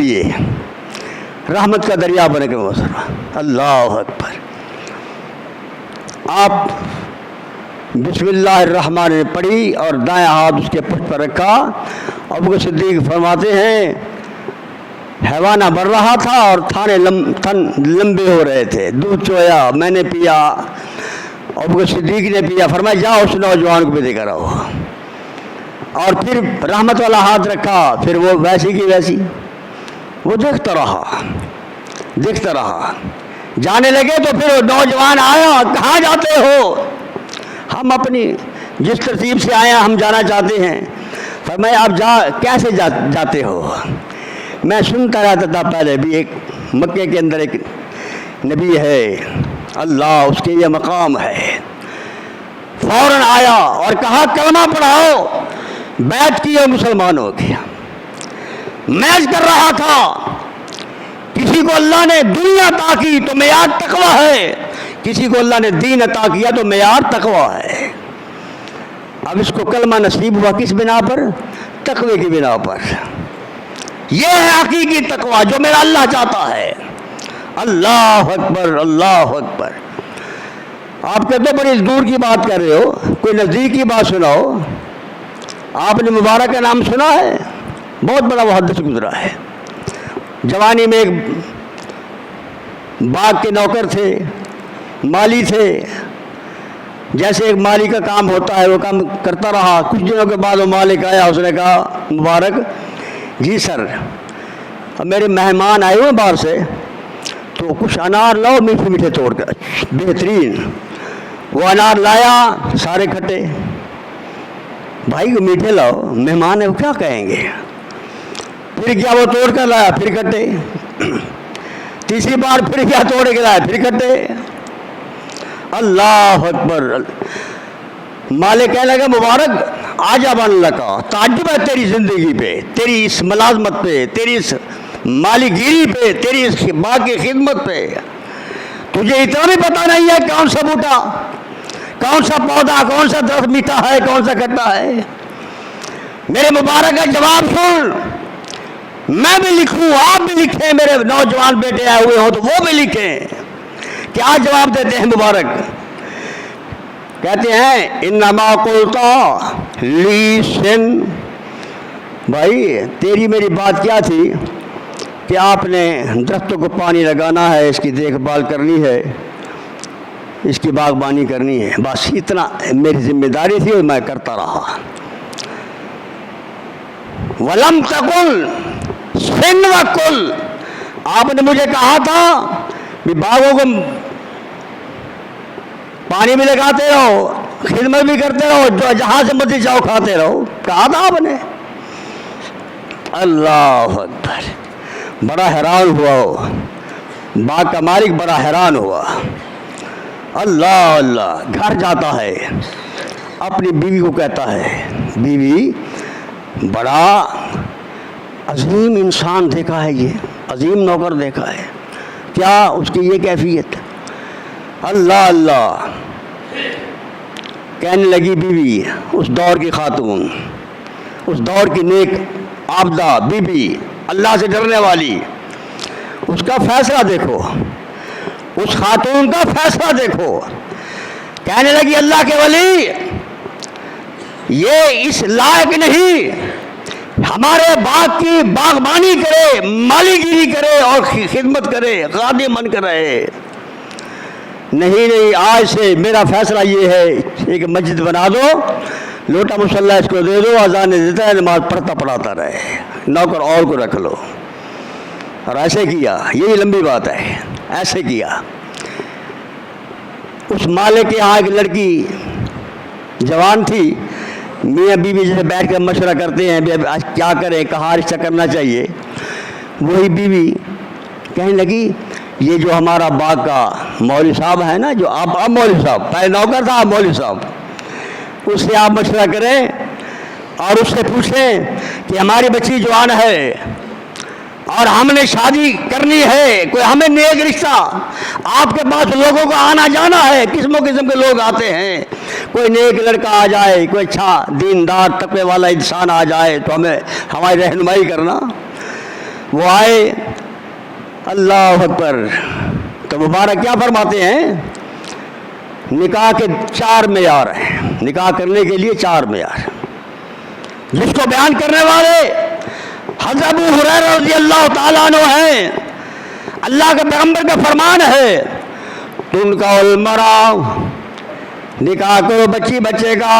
لیے رحمت کا دریا بنے گا محترمہ. اللہ اکبر. آپ بسم اللہ الرحمن نے پڑھی اور دائیں ہاتھ اس کے پشت پر رکھا. ابو بکر صدیق فرماتے ہیں حیوانہ بڑھ رہا تھا اور تھن لمبے ہو رہے تھے. دودھ چویا, میں نے پیا, ابو بکر صدیق نے پیا. فرمایا جاؤ اس نوجوان کو بھی دے کر آؤ. اور پھر رحمت والا ہاتھ رکھا. پھر وہ ویسی کی ویسی وہ دیکھتا رہا. جانے لگے تو پھر نوجوان آیا, کہاں جاتے ہو؟ ہم اپنی جس ترتیب سے آئے ہم جانا چاہتے ہیں. فرمایا آپ کیسے جاتے ہو؟ میں سنتا رہتا تھا پہلے بھی ایک مکے کے اندر ایک نبی ہے, اللہ اس کے یہ مقام ہے. فوراً آیا اور کہا کلمہ پڑھاؤ. بیعت کی اور مسلمان ہو گیا. میچ کر رہا تھا. کسی کو اللہ نے دنیا عطا کی تو معیار تقویٰ ہے, کسی کو اللہ نے دین عطا کیا تو معیار تقویٰ ہے. اب اس کو کلمہ نصیب ہوا کس بنا پر؟ تقوی کی بنا پر. یہ ہے حقیقی تقویٰ جو میرا اللہ چاہتا ہے. اللہ اکبر, اللہ اکبر. آپ کہتے ہو بڑی دور کی بات کر رہے ہو, کوئی نزدیک کی بات سناؤ. آپ نے مبارک کا نام سنا ہے؟ بہت بڑا محدث گزرا ہے. جوانی میں ایک باغ کے نوکر تھے, مالی تھے. جیسے ایک مالی کا کام ہوتا ہے وہ کام کرتا رہا. کچھ دنوں کے بعد وہ مالک آیا, اس نے کہا مبارک جی سر, اب میرے مہمان آئے ہوئے باہر سے تو کچھ انار لاؤ میٹھے میٹھے توڑ کر, بہترین. وہ انار لایا, سارے کھٹے. بھائی کو میٹھے لاؤ, مہمان ہے وہ کیا کہیں گے. پھر کیا وہ توڑ کر لایا, پھر کھٹے. تیسری بار پھر کیا توڑ کے لایا, پھر کھٹے. اللہ اکبر. مالک کہنے لگا مبارک عجب لکا, تعجب ہے تیری زندگی پہ, تیری اس ملازمت پہ, تیری اس مالی گیری پہ, تیری اس باغ کی خدمت پہ. تجھے اتنا بھی پتہ نہیں ہے کون سا بوٹا, کون سا پودا, کون سا درخت میٹھا ہے, کون سا کھٹا ہے. میرے مبارک کا جواب سن. میں بھی لکھوں, آپ بھی لکھیں, میرے نوجوان بیٹے آئے ہوئے ہوں تو وہ بھی لکھیں. کیا جواب دیتے ہیں مبارک؟ کہتے ہیں انما قلتا لی سن. بھائی تیری میری بات کیا تھی کہ آپ نے درختوں کو پانی لگانا ہے, اس کی دیکھ بھال کرنی ہے, اس کی باغبانی کرنی ہے, بس اتنا میری ذمہ داری تھی اور میں کرتا رہا. ولم تقل سن وکل, آپ نے مجھے کہا تھا کہ باغوں کو پانی بھی لگاتے رہو, خدمت بھی کرتے رہو, جو جہاں سے مرضی جاؤ کھاتے رہو, کہا تھا آپ نے. اللہ اکبر. بڑا حیران ہوا وہ باغ کا مالک, بڑا حیران ہوا. اللہ اللہ. گھر جاتا ہے, اپنی بیوی کو کہتا ہے بیوی بڑا عظیم انسان دیکھا ہے, یہ عظیم نوکر دیکھا ہے. کیا اس کی یہ کیفیت؟ اللہ اللہ. کہنے لگی بیوی, اس دور کی خاتون, اس دور کی نیک عابدہ بیوی, اللہ سے ڈرنے والی, اس کا فیصلہ دیکھو, اس خاتون کا فیصلہ دیکھو. کہنے لگی اللہ کے ولی, یہ اس لائق نہیں ہمارے باغ کی باغبانی کرے, مالی گیری کرے اور خدمت کرے, خادم بن کر رہے. نہیں نہیں, آج سے میرا فیصلہ یہ ہے, ایک مسجد بنا دو, لوٹا مصلی اس کو دے دو, اذان دیتا ہے, نماز پڑھتا پڑھاتا رہے, نوکر اور کو رکھ لو. اور ایسے کیا, یہی لمبی بات ہے, ایسے کیا. اس مالک کے یہاں ایک لڑکی جوان تھی, میاں بیوی جیسے بیٹھ کر مشورہ کرتے ہیں آج کیا کریں, کہاں رشتہ کرنا چاہیے. وہی بیوی کہنے لگی یہ جو ہمارا باغ کا مولوی صاحب ہے نا, جو آپ مولوی صاحب, پہلے نوکر تھا, آپ مولوی صاحب, اس سے آپ مشورہ کریں اور اس سے پوچھیں کہ ہماری بچی جوان ہے اور ہم نے شادی کرنی ہے, کوئی ہمیں نیک رشتہ, آپ کے پاس لوگوں کو آنا جانا ہے, قسم قسم کے لوگ آتے ہیں, کوئی نیک لڑکا آ جائے, کوئی اچھا دیندار تقوی والا انسان آ جائے تو ہماری رہنمائی کرنا. وہ آئے، اللہ اکبر، تو مبارک کیا فرماتے ہیں؟ نکاح کے 4 معیار ہیں، نکاح کرنے کے لیے 4 معیار، جس کو بیان کرنے والے حضرت ابو ہریرہ رضی اللہ تعالیٰ عنہ ہیں۔ اللہ کے پیغمبر کا فرمان ہے، تنکح المرأة، نکاح کرو بچی بچے کا،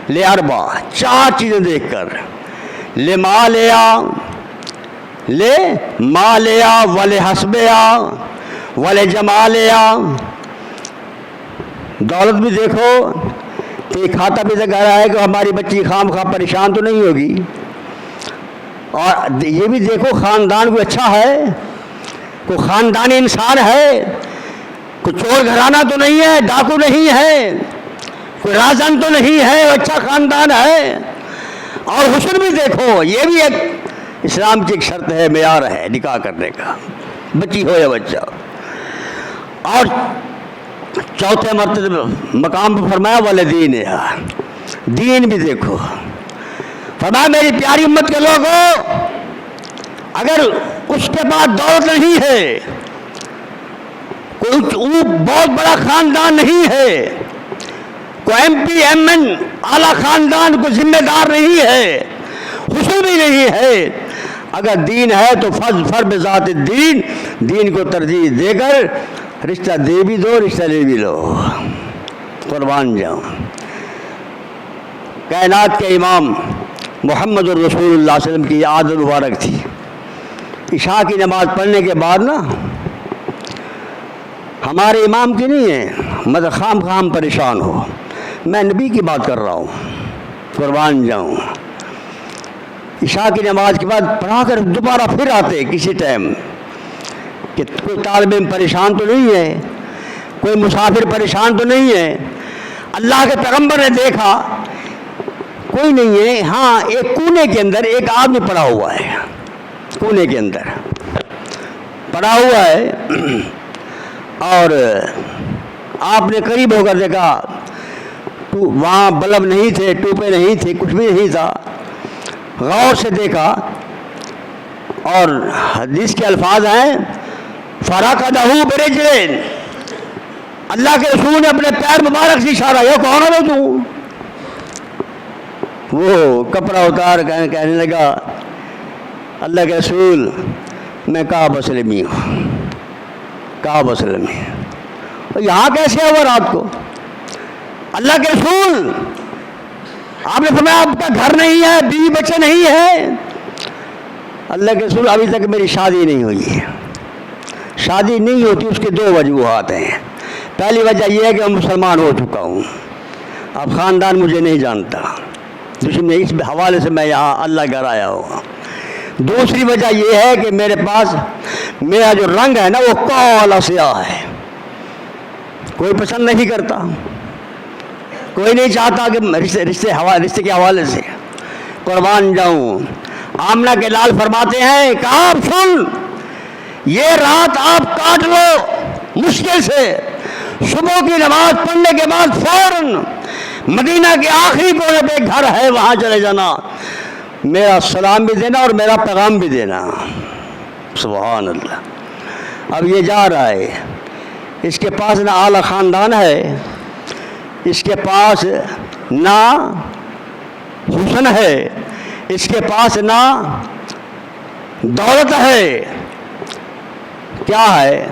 لِأَرْبَعٍ، 4 چیزیں دیکھ کر، لِمَالِهَا، وَلِحَسَبِهَا، وَلِجَمَالِهَا، دولت بھی دیکھو کہ کھاتا بھی تو کہہ رہا ہے کہ ہماری بچی خام خواہ پریشان تو نہیں ہوگی، اور یہ بھی دیکھو خاندان کوئی اچھا ہے، کوئی خاندانی انسان ہے، کوئی چور گھرانہ تو نہیں ہے، ڈاکو نہیں ہے، کوئی رازن تو نہیں ہے، اچھا خاندان ہے، اور حسن بھی دیکھو، یہ بھی ایک اسلام کی ایک شرط ہے، معیار ہے نکاح کرنے کا، بچی ہو یا بچہ۔ اور چوتھے مرتبہ مقام پر فرمایا والدین، دین بھی دیکھو، فرمایا میری پیاری امت کے لوگوں، اگر اس کے بعد دولت نہیں ہے، کوئی بہت بڑا خاندان نہیں ہے، کوئی MP MN اعلیٰ خاندان کو ذمہ دار نہیں ہے، حسن بھی نہیں ہے، اگر دین ہے تو فر بذات الدین، دین کو ترجیح دے کر رشتہ دے بھی دو، رشتہ لے بھی لو، قربان جاؤں۔ کائنات کے امام محمد الرسول اللہ صلی اللہ علیہ وسلم کی عادت مبارک تھی، عشاء کی نماز پڑھنے کے بعد نا، ہمارے امام کی نہیں ہے، مگر خام پریشان ہو، میں نبی کی بات کر رہا ہوں، قربان جاؤں، عشاء کی نماز کے بعد پڑھا کر دوبارہ پھر آتے کسی ٹائم، کہ کوئی طالب علم پریشان تو نہیں ہے، کوئی مسافر پریشان تو نہیں ہے۔ اللہ کے پیغمبر نے دیکھا کوئی نہیں ہے، ہاں ایک کونے کے اندر ایک آدمی پڑا ہوا ہے، کونے کے اندر پڑا ہوا ہے، اور آپ نے قریب ہو کر دیکھا، وہاں بلب نہیں تھے، ٹوپے نہیں تھے، کچھ بھی نہیں تھا، غور سے دیکھا، اور حدیث کے الفاظ ہیں فَرَقَدَهُ بِرِجْلٍ، اللہ کے رسول نے اپنے پیر مبارک سے اشارہ، یہ کون ہے تو؟ وہ کپڑا اتار کہنے لگا، اللہ کے رسول میں کعب اسلمی ہوں، کعب اسلمی، یہاں کیسے ہوا رات کو؟ اللہ کے رسول، آپ نے فرمایا آپ کا گھر نہیں ہے، بیوی بچے نہیں ہے؟ اللہ کے رسول ابھی تک میری شادی نہیں ہوئی ہے۔ شادی نہیں ہوتی اس کے 2 وجوہات ہیں، پہلی وجہ یہ ہے کہ میں مسلمان ہو چکا ہوں، اب خاندان مجھے نہیں جانتا، دشمن اس حوالے سے میں یہاں اللہ گھر آیا ہوں۔ دوسری وجہ یہ ہے کہ میرے پاس میرا جو رنگ ہے نا وہ کالا سیاہ ہے، کوئی پسند نہیں کرتا، کوئی نہیں چاہتا کہ رشتے کے حوالے سے، قربان جاؤں۔ آمنہ کے لال فرماتے ہیں کہ آپ سن، یہ رات آپ کاٹ لو مشکل سے، صبح کی نماز پڑھنے کے بعد فوراً مدینہ کے آخری کونے پہ گھر ہے، وہاں چلے جانا، میرا سلام بھی دینا اور میرا پیغام بھی دینا، سبحان اللہ۔ اب یہ جا رہا ہے، اس کے پاس نہ اعلیٰ خاندان ہے، اس کے پاس نہ حسن ہے، اس کے پاس نہ دولت ہے، کیا ہے؟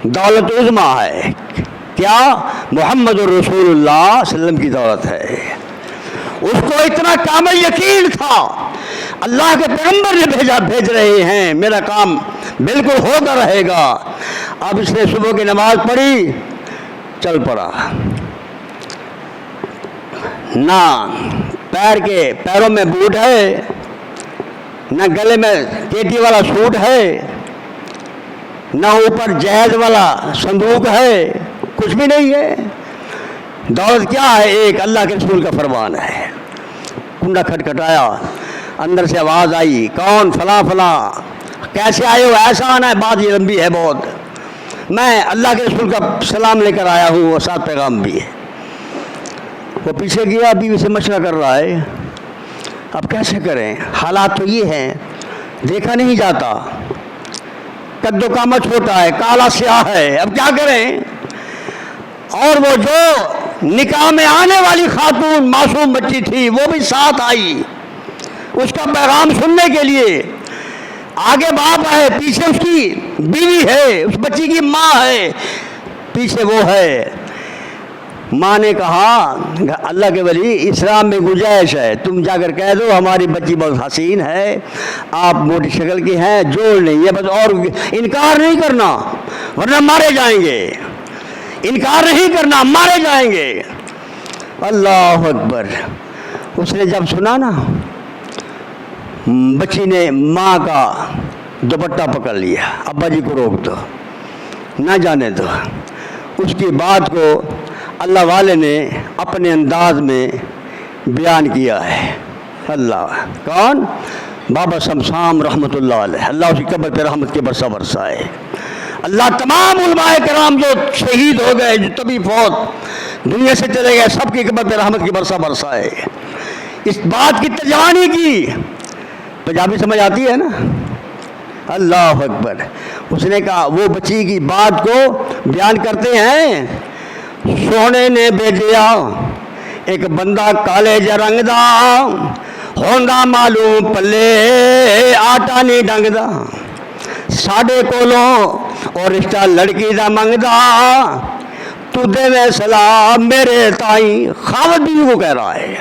دولت عظمیٰ ہے، کیا؟ محمد الرسول اللہ صلی اللہ علیہ وسلم کی دولت ہے۔ اس کو اتنا کامل یقین تھا، اللہ کے پیغمبر نے بھیج رہے ہیں، میرا کام بالکل ہوتا رہے گا۔ اب اس نے صبح کی نماز پڑھی، چل پڑا، نہ پیروں میں بوٹ ہے، نہ گلے میں کیٹی والا سوٹ ہے، نہ اوپر جہیز والا صندوق ہے، کچھ بھی نہیں ہے۔ دولت کیا ہے؟ ایک اللہ کے رسول کا فرمان ہے۔ کنڈا کھٹکھٹایا، اندر سے آواز آئی، کون؟ فلاں فلاں، کیسے آئے ہو؟ ایسا آنا ہے، بات یہ لمبی ہے بہت، میں اللہ کے رسول کا سلام لے کر آیا ہوں اور ساتھ پیغام بھی ہے۔ وہ پیچھے گیا، بیوی سے مشورہ کر رہا ہے، اب کیسے کریں؟ حالات تو یہ ہیں دیکھا نہیں جاتا، قد و قامت چھوٹا ہے، کالا سیاہ ہے، اب کیا کریں؟ اور وہ جو نکاح میں آنے والی خاتون معصوم بچی تھی وہ بھی ساتھ آئی اس کا پیغام سننے کے لیے۔ آگے باپ ہے، پیچھے اس کی بیوی ہے، اس بچی کی ماں ہے، پیچھے وہ ہے۔ ماں نے کہا اللہ کے ولی اسلام میں گنجائش ہے، تم جا کر کہہ دو ہماری بچی بہت حسین ہے، آپ موٹی شکل کی ہیں، جوڑ نہیں ہے بس، اور انکار نہیں کرنا ورنہ مارے جائیں گے، انکار نہیں کرنا مارے جائیں گے۔ اللہ اکبر۔ اس نے جب سنا نا، بچی نے ماں کا دوپٹہ پکڑ لیا، ابا جی کو روک دو، نہ جانے دو۔ اس کی بات کو اللہ والے نے اپنے انداز میں بیان کیا ہے۔ اللہ کون؟ بابا شمشام رحمۃ اللہ علیہ، اللہ اس کی قبر پہ رحمت کے برسہ برسائے۔ اللہ تمام علماء کرام جو شہید ہو گئے، جو تبھی فوت دنیا سے چلے گئے، سب کی قبر پہ رحمت کی برسہ برسائے۔ اس بات کی ترجمانی کی، پنجابی سمجھ آتی ہے نا؟ اللہ اکبر۔ اس نے کہا، وہ بچی کی بات کو بیان کرتے ہیں، سونے نے بھیجیا ایک بندہ کالے جہ رنگ دا، ہوندا معلوم پلے آٹا نہیں ڈنگدا، ساڈے کولوں اور رشتہ لڑکی دا منگدا، تو دے میں سلام میرے تائیں۔ خاوند بیوی کو کہہ رہا ہے۔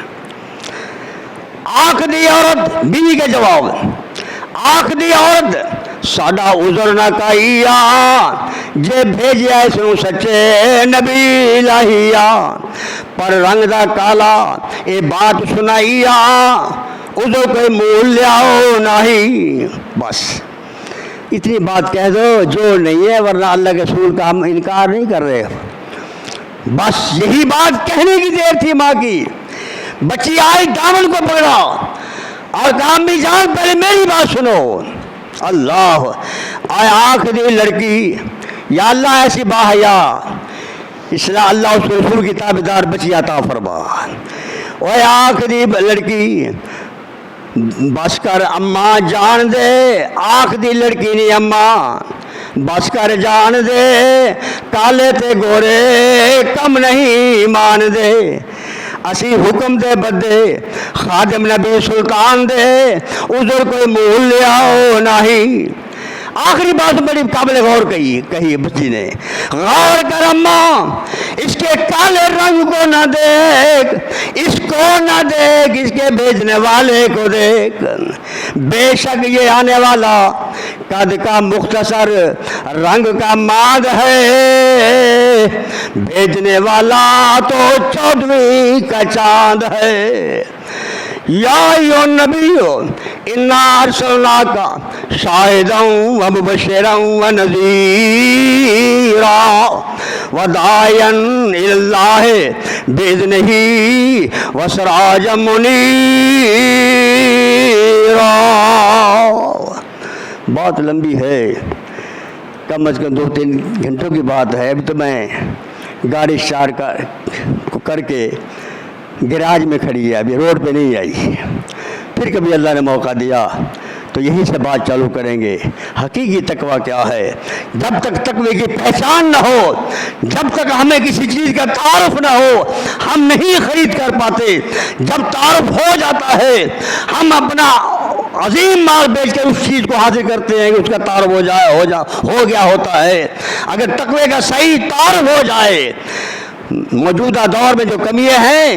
آنکھ دی عورت بیوی کے جواب، آنکھ دی عورت ساڈا عذر نہ کائیا، جے بھیجیا اس نو سچے نبی لاہیا، پر رنگ دا کالا اے بات سنائیا، عذر کوئی مول لیاؤ نہیں۔ بس اتنی بات کہہ دو، جو نہیں ہے، ورنہ اللہ کے رسول کا ہم انکار نہیں کر رہے۔ بس یہی بات کہنے کی دیر تھی ماں کی۔ بچی آئی، دامن کو پکڑا اور کہا امی جان پہلے میری بات سنو۔ اللہ آئے آنکھ دی لڑکی، یا اللہ ایسی باحیا، اسلام اللہ اس کے رسول کی تابعدار بچی عطا فرما۔ اوے آنکھ دی لڑکی، بس کر اماں جان دے، آنکھ دی لڑکی نہیں اماں، بس کر جان دے، کالے تے گورے کم نہیں مان دے، اسی حکم دے بدے خادم نبی سلطان دے، عذر کوئی مول لیاؤ نہیں۔ آخری بات بڑی قابل غور کہی بچی نے، غور کر اماں، اس کے کالے رنگ کو نہ دیکھ، اس کو نہ دیکھ، اس کے بھیجنے والے کو دیکھ، بے شک یہ آنے والا قد کا مختصر رنگ کا ماد ہے، بھیجنے والا تو 14ویں کا چاند ہے۔ یا ایھا النبی انا ارسلناک شاہدا ومبشرا ونذیرا وداعیا الی اللہ باذنہ وسراجا منیرا۔ بہت لمبی ہے، کم از کم 2-3 گھنٹوں کی بات ہے۔ ابھی تو میں گاڑی اسٹارٹ کر کے گراج میں کھڑی ہے، ابھی روڈ پہ نہیں آئی۔ پھر کبھی اللہ نے موقع دیا تو یہیں سے بات چالو کریں گے۔ حقیقی تقویٰ کیا ہے؟ جب تک تقوی کی پہچان نہ ہو، جب تک ہمیں کسی چیز کا تعارف نہ ہو، ہم نہیں خرید کر پاتے۔ جب تعارف ہو جاتا ہے، ہم اپنا عظیم مال بیچ کر اس چیز کو حاصل کرتے ہیں کہ اس کا تعارف ہو گیا ہوتا ہے۔ اگر تقوی کا صحیح تعارف ہو جائے، موجودہ دور میں جو کمیاں ہیں،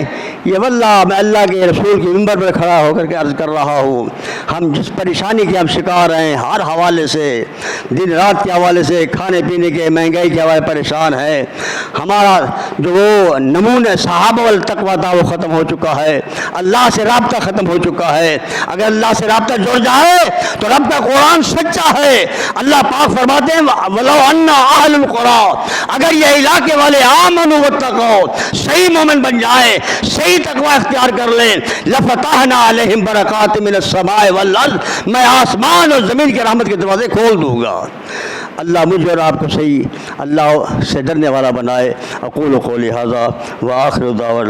یہ واللہ میں اللہ کے رسول کی منبر پر کھڑا ہو کر کے عرض کر رہا ہوں، ہم جس پریشانی کے ہم شکار ہیں، ہر حوالے سے، دن رات کے حوالے سے، کھانے پینے کے، مہنگائی کے حوالے پریشان ہے۔ ہمارا جو وہ نمونہ صحابہ والتقویٰ تھا وہ ختم ہو چکا ہے، اللہ سے رابطہ ختم ہو چکا ہے۔ اگر اللہ سے رابطہ جڑ جائے تو رب کا قرآن سچا ہے۔ اللہ پاک فرماتے ہیں وَلَوْ أَنَّ أَهْلُ الْقُرَىٰ، اگر یہ علاقے والے آمنوا واتقوا، صحیح مومن بن جائے، صحیح تقویٰ اختیار کر لیں، لَفَتَحْنَا عَلَيْهِمْ بَرَكَاتٍ مِّنَ السَّمَاءِ وَالْأَرْضِ، میں آسمان اور زمین کی رحمت کے دروازے کھول دوں گا۔ اللہ مجھے اور آپ کو صحیح اللہ سے ڈرنے والا بنائے۔ اقول قولی ھذا وآخر دعوانا